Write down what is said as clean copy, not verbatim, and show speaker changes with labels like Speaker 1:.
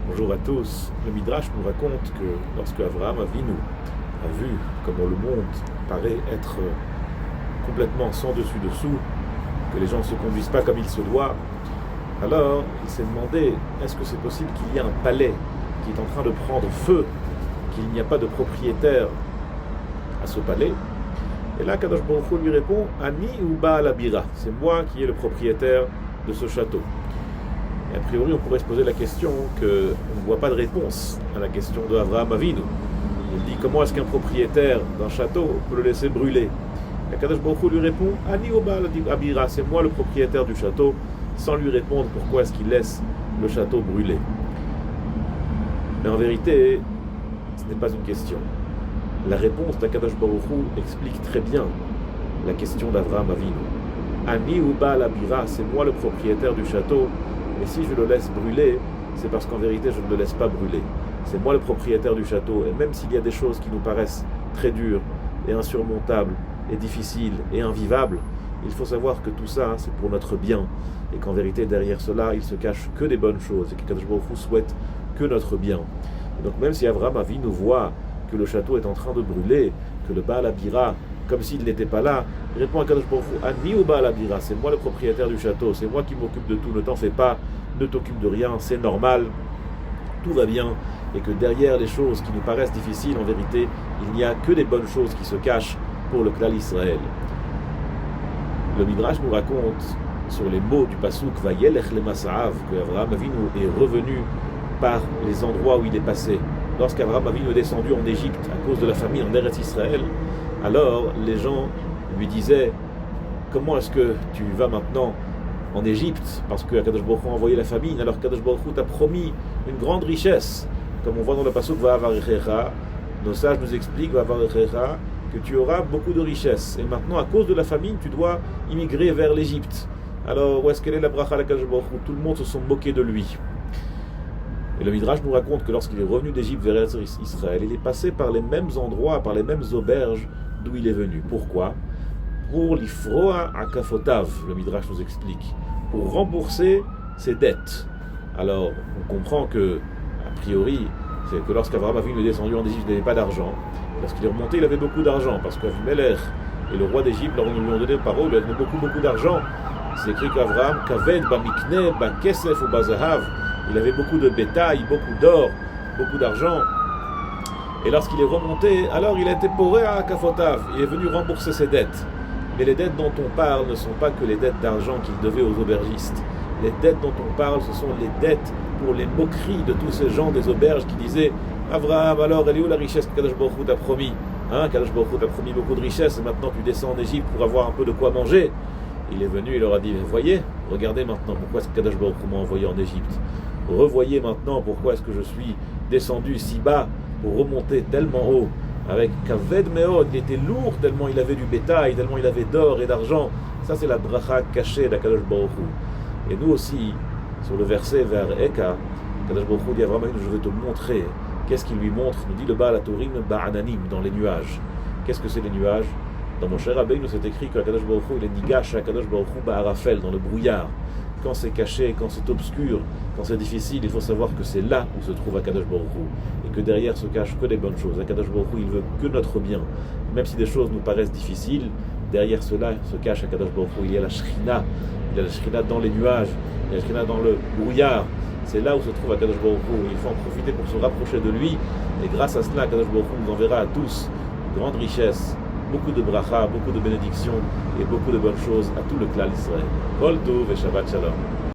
Speaker 1: Bonjour à tous. Le Midrash nous raconte que lorsque Avraham Avinu a vu comment le monde paraît être complètement sans dessus-dessous, que les gens ne se conduisent pas comme il se doit, alors il s'est demandé, est-ce que c'est possible qu'il y ait un palais qui est en train de prendre feu, qu'il n'y a pas de propriétaire à ce palais? Et là, Kadosh Baruch Hu lui répond, Ani ou Baal Abira, c'est moi qui est le propriétaire de ce château. Et a priori, on pourrait se poser la question qu'on ne voit pas de réponse à la question de Avraham Avinu. Il dit, comment est-ce qu'un propriétaire d'un château peut le laisser brûler? Et Kadosh Baruch Hu lui répond, Ani ou Baal Abira, c'est moi le propriétaire du château, sans lui répondre pourquoi est-ce qu'il laisse le château brûler. Mais en vérité, ce n'est pas une question. La réponse d'Akadosh Baruch Hu explique très bien la question d'Avraham Avinu. Ani ou Baal Abira, c'est moi le propriétaire du château, mais si je le laisse brûler, c'est parce qu'en vérité je ne le laisse pas brûler. C'est moi le propriétaire du château, et même s'il y a des choses qui nous paraissent très dures et insurmontables et difficiles et invivables, il faut savoir que tout ça c'est pour notre bien, et qu'en vérité derrière cela il se cache que des bonnes choses, et qu'Akadosh Baruch Hu souhaite que notre bien. Et donc même si Avraham Avinu voit que le château est en train de brûler, que le Baal Abira, comme s'il n'était pas là, il répond à Kadosh Baruch Hu, Ani ou Baal Abira, c'est moi le propriétaire du château, c'est moi qui m'occupe de tout, ne t'en fais pas, ne t'occupe de rien, c'est normal, tout va bien, et que derrière les choses qui nous paraissent difficiles, en vérité, il n'y a que des bonnes choses qui se cachent pour le Klal Israël. Le Midrash nous raconte sur les mots du Pasuk Vayelech lemasaav, que Avraham Avinu est revenu par les endroits où il est passé. Lorsqu'Avraham Avinu est descendu en Égypte à cause de la famine en Eretz Israël, alors les gens lui disaient, comment est-ce que tu vas maintenant en Égypte, parce que Kadosh Baruch Hu a envoyé la famine, alors Kadosh Baruch Hu t'a promis une grande richesse, comme on voit dans le pasuk Va'avarechecha, nos sages nous expliquent Va'avarechecha, que tu auras beaucoup de richesses, et maintenant à cause de la famine tu dois immigrer vers l'Égypte. Alors où est-ce qu'elle est la bracha de Kadosh Baruch Hu? Tout le monde se sont moqués de lui. Et le Midrash nous raconte que lorsqu'il est revenu d'Égypte vers Israël, il est passé par les mêmes endroits, par les mêmes auberges d'où il est venu. Pourquoi? Pour l'ifroa akafotav, le Midrash nous explique, pour rembourser ses dettes. Alors, on comprend que, a priori, c'est que lorsqu'Avraham Avinu est descendu en Égypte, il n'avait pas d'argent. Lorsqu'il est remonté, il avait beaucoup d'argent, parce qu'Avimelech et le roi d'Égypte leur lui ont donné parole, il avait beaucoup d'argent. C'est écrit qu'Avraham, kaved, bamikne, bakesef ou bazahav, il avait beaucoup de bétail, beaucoup d'or, beaucoup d'argent. Et lorsqu'il est remonté, alors il a été poré à Kafotav. Il est venu rembourser ses dettes. Mais les dettes dont on parle ne sont pas que les dettes d'argent qu'il devait aux aubergistes. Les dettes dont on parle, ce sont les dettes pour les moqueries de tous ces gens des auberges qui disaient Avraham, alors elle est où la richesse que Kadosh Baruch Hu t'a promis? Kadosh Baruch Hu t'a promis beaucoup de richesses et maintenant tu descends en Égypte pour avoir un peu de quoi manger. Il est venu, il leur a dit, voyez, regardez maintenant pourquoi est-ce que Kadosh Baruch Hu m'a envoyé en Égypte. Revoyez maintenant pourquoi est-ce que je suis descendu si bas pour remonter tellement haut. Avec Kaved Meod, il était lourd tellement il avait du bétail, tellement il avait d'or et d'argent. Ça c'est la bracha cachée d'Akadosh Baruch Hu. Et nous aussi, sur le verset vers Eka, Kadosh Baruch Hu dit à Avraham, je vais te montrer. Qu'est-ce qu'il lui montre? Nous dit le Baal HaTorim Ba'ananim, dans les nuages. Qu'est-ce que c'est les nuages? Dans Moshe Rabbeinu, c'est écrit que Kadosh Baruch Hu il est nigash à Kadosh Baruch Hu Ba'arafel, dans le brouillard. Quand c'est caché, quand c'est obscur, quand c'est difficile, il faut savoir que c'est là où se trouve Akadosh Baruch Hu, et que derrière se cachent que des bonnes choses. Akadosh Baruch Hu, il veut que notre bien. Même si des choses nous paraissent difficiles, derrière cela se cache Akadosh Baruch Hu. Il y a la Shrina, il y a la Shrina dans les nuages, il y a la Shrina dans le brouillard. C'est là où se trouve Akadosh Baruch Hu. Il faut en profiter pour se rapprocher de lui, et grâce à cela, Akadosh Baruch Hu nous enverra à tous une grande richesse, beaucoup de bracha, beaucoup de bénédictions et beaucoup de bonnes choses à tout le Klal Israël. Kol Tov et Shabbat Shalom.